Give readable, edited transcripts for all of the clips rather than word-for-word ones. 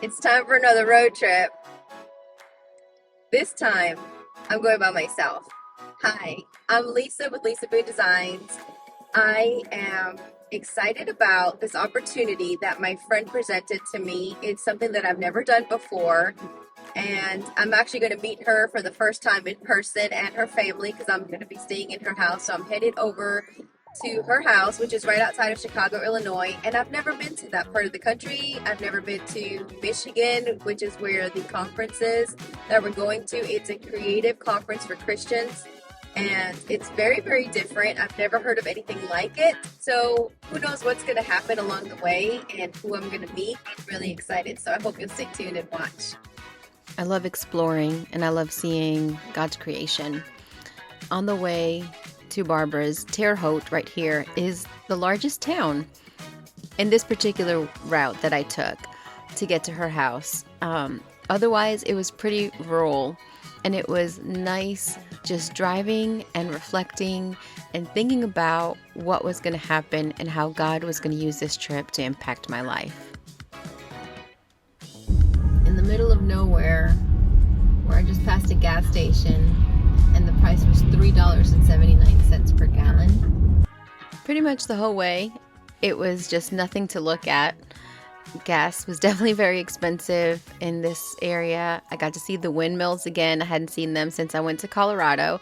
It's time for another road trip. This time, I'm going by myself. Hi, I'm Lisa with Lisa Food Designs. I am excited about this opportunity that my friend presented to me. It's something that I've never done before, and I'm actually going to meet her for the first time in person and her family because I'm going to be staying in her house. So I'm headed over to her house, which is right outside of Chicago, Illinois. And I've never been to that part of the country. I've never been to Michigan, which is where the conference is that we're going to. It's a creative conference for Christians. And it's very, very different. I've never heard of anything like it. So who knows what's going to happen along the way and who I'm going to meet. I'm really excited. So I hope you'll stay tuned and watch. I love exploring and I love seeing God's creation. On the way to Barbara's, Terre Haute right here is the largest town in this particular route that I took to get to her house. Otherwise, it was pretty rural and it was nice just driving and reflecting and thinking about what was going to happen and how God was going to use this trip to impact my life. In the middle of nowhere, where I just passed a gas station, and the price was $3.79 per gallon. Pretty much the whole way, it was just nothing to look at. Gas was definitely very expensive in this area. I got to see the windmills again. I hadn't seen them since I went to Colorado.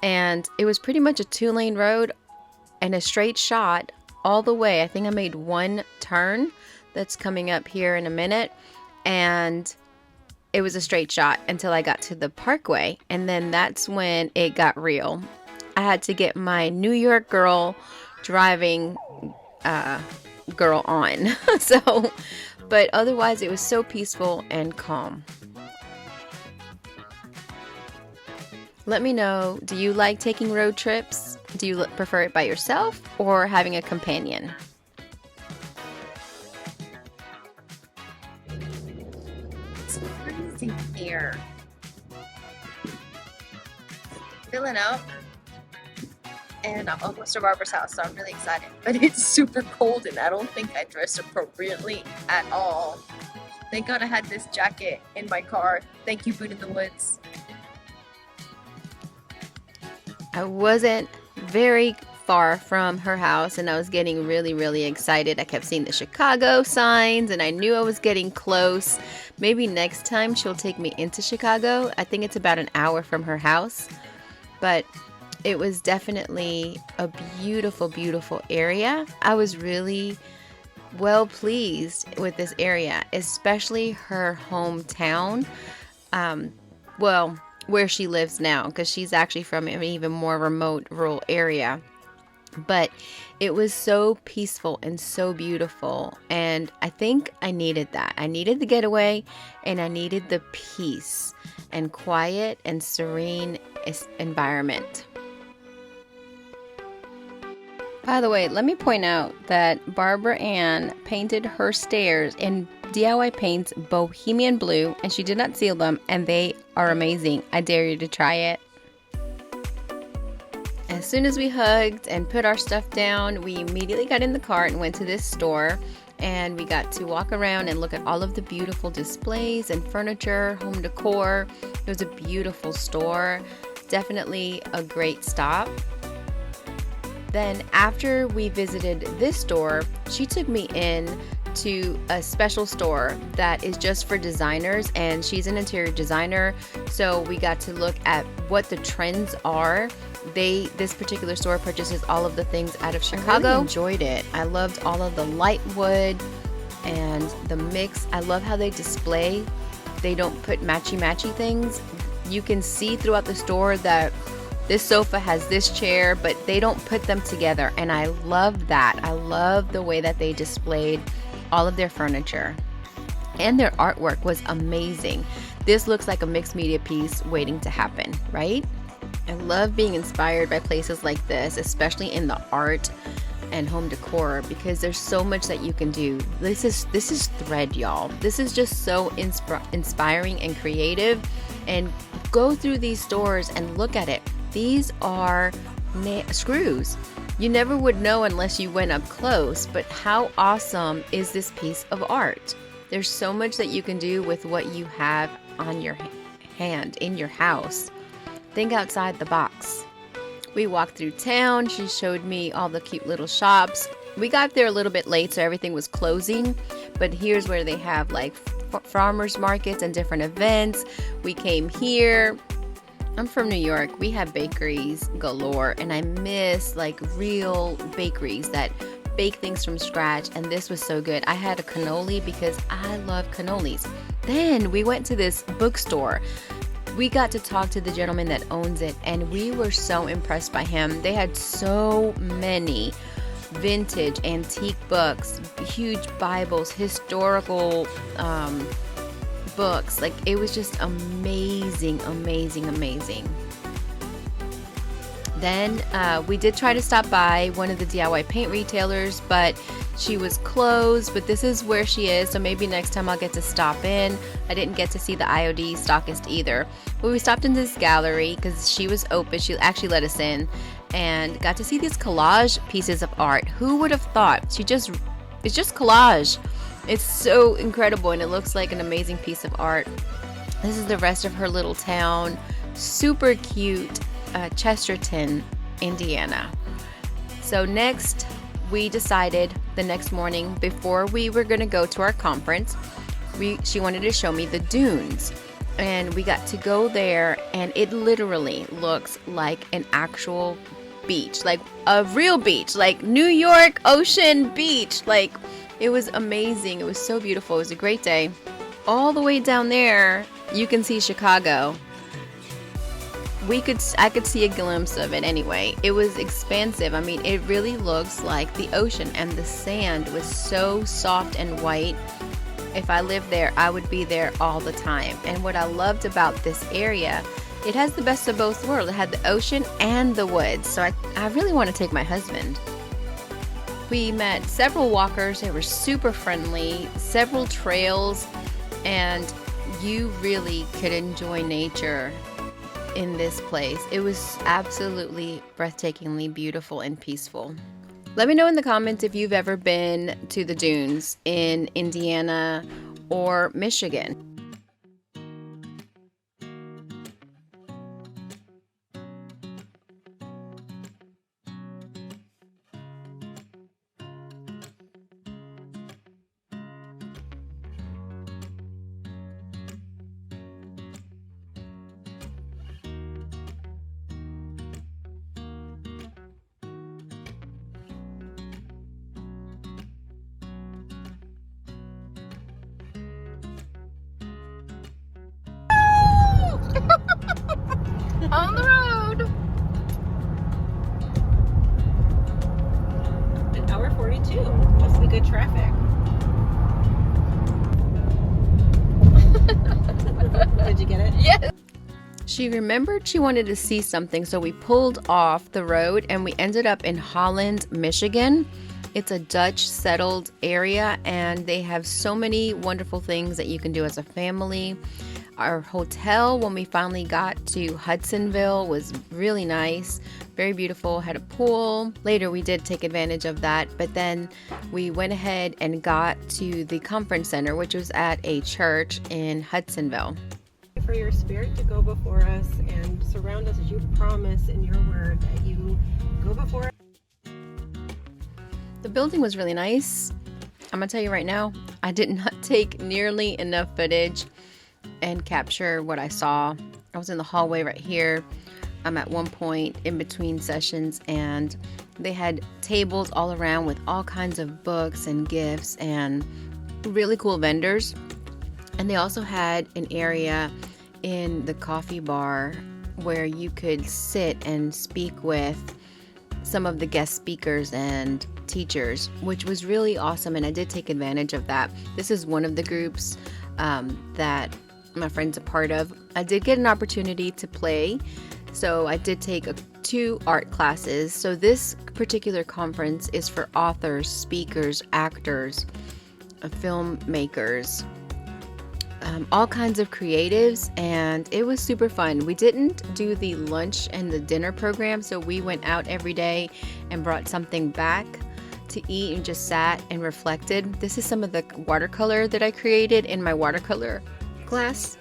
And it was pretty much a 2-lane road and a straight shot all the way. I think I made one turn that's coming up here in a minute. And it was a straight shot until I got to the parkway. And then that's when it got real. I had to get my New York girl driving girl on. But otherwise it was so peaceful and calm. Let me know, do you like taking road trips? Do you prefer it by yourself or having a companion? It's freezing here. Filling up. And I'm almost to Barbara's house, so I'm really excited. But it's super cold, and I don't think I dressed appropriately at all. Thank God I had this jacket in my car. Thank you, Boot in the Woods. I wasn't very far from her house, and I was getting really, really excited. I kept seeing the Chicago signs, and I knew I was getting close. Maybe next time she'll take me into Chicago. I think it's about an hour from her house. But it was definitely a beautiful, beautiful area. I was really well pleased with this area, especially her hometown. Where she lives now, because she's actually from an even more remote rural area. But it was so peaceful and so beautiful. And I think I needed that. I needed the getaway and I needed the peace and quiet and serene environment. By the way, let me point out that Barbara Ann painted her stairs in DIY paints Bohemian Blue, and she did not seal them, and they are amazing. I dare you to try it. As soon as we hugged and put our stuff down, we immediately got in the car and went to this store, and we got to walk around and look at all of the beautiful displays and furniture, home decor. It was a beautiful store. Definitely a great stop. Then after we visited this store, she took me in to a special store that is just for designers, and she's an interior designer, so we got to look at what the trends are. This particular store purchases all of the things out of Chicago. I really enjoyed it. I loved all of the light wood and the mix. I love how they display. They don't put matchy things. You can see throughout the store that this sofa has this chair, but they don't put them together, and I love that. I love the way that they displayed all of their furniture, and their artwork was amazing. This looks like a mixed media piece waiting to happen, right? I love being inspired by places like this, especially in the art and home decor, because there's so much that you can do. This is thread, y'all. This is just so inspiring and creative. And go through these stores and look at it. These are screws. You never would know unless you went up close, but how awesome is this piece of art? There's so much that you can do with what you have on your hand in your house. Think outside the box. We walked through town. She showed me all the cute little shops. We got there a little bit late, so everything was closing. But here's where they have like farmers markets and different events. We came here. I'm from New York. We have bakeries galore, and I miss like real bakeries that bake things from scratch, and this was so good. I had a cannoli because I love cannolis. Then we went to this bookstore. We got to talk to the gentleman that owns it, and we were so impressed by him. They had so many vintage antique books, huge Bibles, historical books. Like, it was just amazing. Then we did try to stop by one of the DIY paint retailers, but she was closed. But this is where she is, so maybe next time I'll get to stop in. I didn't get to see the IOD stockist either. But we stopped in this gallery because she was open. She actually let us in and got to see these collage pieces of art. Who would have thought? It's just collage. It's so incredible, and it looks like an amazing piece of art. This is the rest of her little town. Super cute. Chesterton, Indiana. So next, we decided the next morning before we were going to go to our conference, she wanted to show me the dunes, and we got to go there, and it literally looks like an actual beach, like a real beach, like New York ocean beach. Like, it was amazing. It was so beautiful. It was a great day. All the way down there, you can see Chicago. I could see a glimpse of it anyway. It was expansive. I mean, it really looks like the ocean, and the sand was so soft and white. If I lived there, I would be there all the time. And what I loved about this area, it has the best of both worlds. It had the ocean and the woods. So I really want to take my husband. We met several walkers. They were super friendly, several trails, and you really could enjoy nature in this place. It was absolutely breathtakingly beautiful and peaceful. Let me know in the comments if you've ever been to the dunes in Indiana or Michigan. On the road. An hour 42. Must be good traffic. Did you get it? Yes. She remembered she wanted to see something, so we pulled off the road and we ended up in Holland, Michigan. It's a Dutch settled area, and they have so many wonderful things that you can do as a family. Our hotel, when we finally got to Hudsonville, was really nice, very beautiful, had a pool. Later we did take advantage of that, but then we went ahead and got to the conference center, which was at a church in Hudsonville. For your spirit to go before us and surround us as you promise in your word that you go before us. The building was really nice. I'm gonna tell you right now, I did not take nearly enough footage and capture what I saw. I was in the hallway right here. I'm at one point in between sessions, and they had tables all around with all kinds of books and gifts and really cool vendors. And they also had an area in the coffee bar where you could sit and speak with some of the guest speakers and teachers, which was really awesome, and I did take advantage of that. This is one of the groups that my friend's a part of. I did get an opportunity to play, so I did take 2 art classes. So this particular conference is for authors, speakers, actors, filmmakers, all kinds of creatives, and it was super fun. We didn't do the lunch and the dinner program, so we went out every day and brought something back to eat and just sat and reflected. This is some of the watercolor that I created in my watercolor class.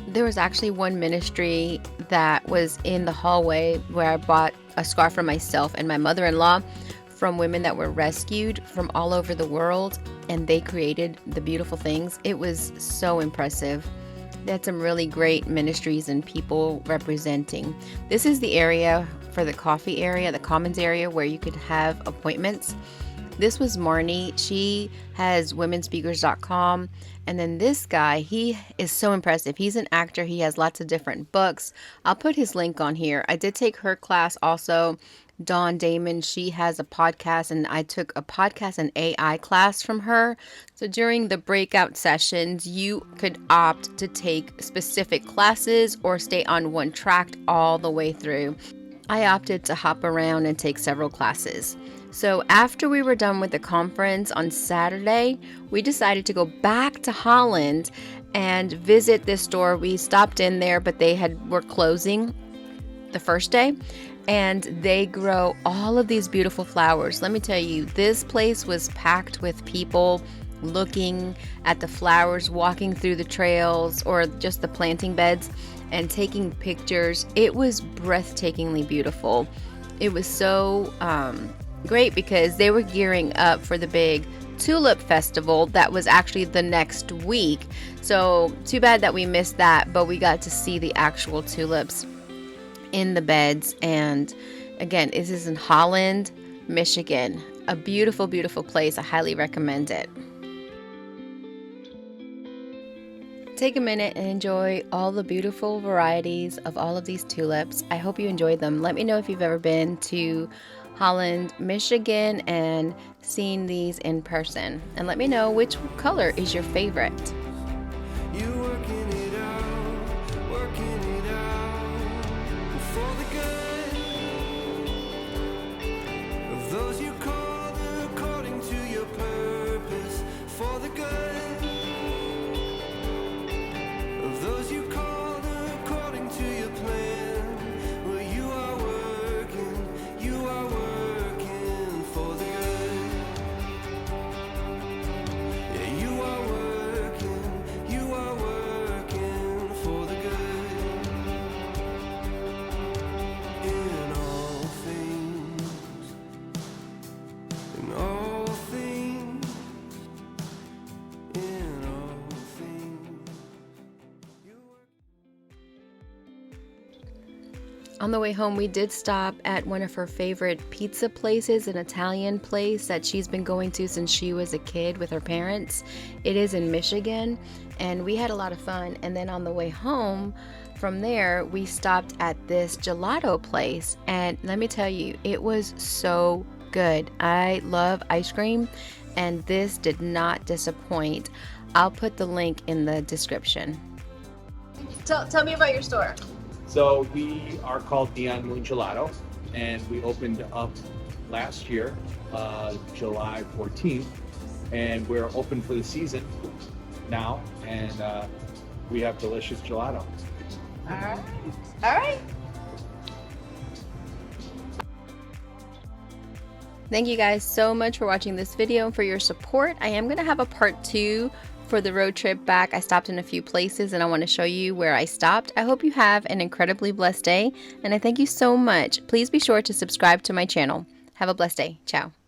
There was actually one ministry that was in the hallway where I bought a scarf for myself and my mother-in-law from women that were rescued from all over the world, and they created the beautiful things. It was so impressive. They had some really great ministries and people representing. This is the area for the coffee area, the commons area, where you could have appointments. This was Marnie. She has womenspeakers.com. And then this guy, he is so impressive. He's an actor. He has lots of different books. I'll put his link on here. I did take her class also. Dawn Damon, she has a podcast, and I took a podcast and AI class from her. So during the breakout sessions, you could opt to take specific classes or stay on one track all the way through. I opted to hop around and take several classes. So after we were done with the conference on Saturday, we decided to go back to Holland and visit this store. We stopped in there, but they were closing the first day, and they grow all of these beautiful flowers. Let me tell you, this place was packed with people looking at the flowers, walking through the trails or just the planting beds and taking pictures. It was breathtakingly beautiful. It was so great because they were gearing up for the big tulip festival that was actually the next week. So too bad that we missed that, but we got to see the actual tulips in the beds. And again, this is in Holland, Michigan. A beautiful, beautiful place. I highly recommend it. Take a minute and enjoy all the beautiful varieties of all of these tulips. I hope you enjoyed them. Let me know if you've ever been to Holland, Michigan and seen these in person. And let me know which color is your favorite. You working it out for the good of those you called according to your purpose, for the good of those you called according to your plan. Well, you are working for the good. Yeah, you are working for the good. In all things, in all things, in all things. On the way home, we did stop at one of her favorite pizza places, an Italian place that she's been going to since she was a kid with her parents. It is in Michigan, and we had a lot of fun. And then on the way home from there, we stopped at this gelato place, and let me tell you, it was so good. I love ice cream, and this did not disappoint. I'll put the link in the description. Tell me about your store. So we are called Neon Moon Gelato, and we opened up last year, July 14th, and we're open for the season now, and we have delicious gelato. All right. Thank you guys so much for watching this video and for your support. I am going to have a part 2 for the road trip back. I stopped in a few places and I want to show you where I stopped. I hope you have an incredibly blessed day, and I thank you so much. Please be sure to subscribe to my channel. Have a blessed day. Ciao.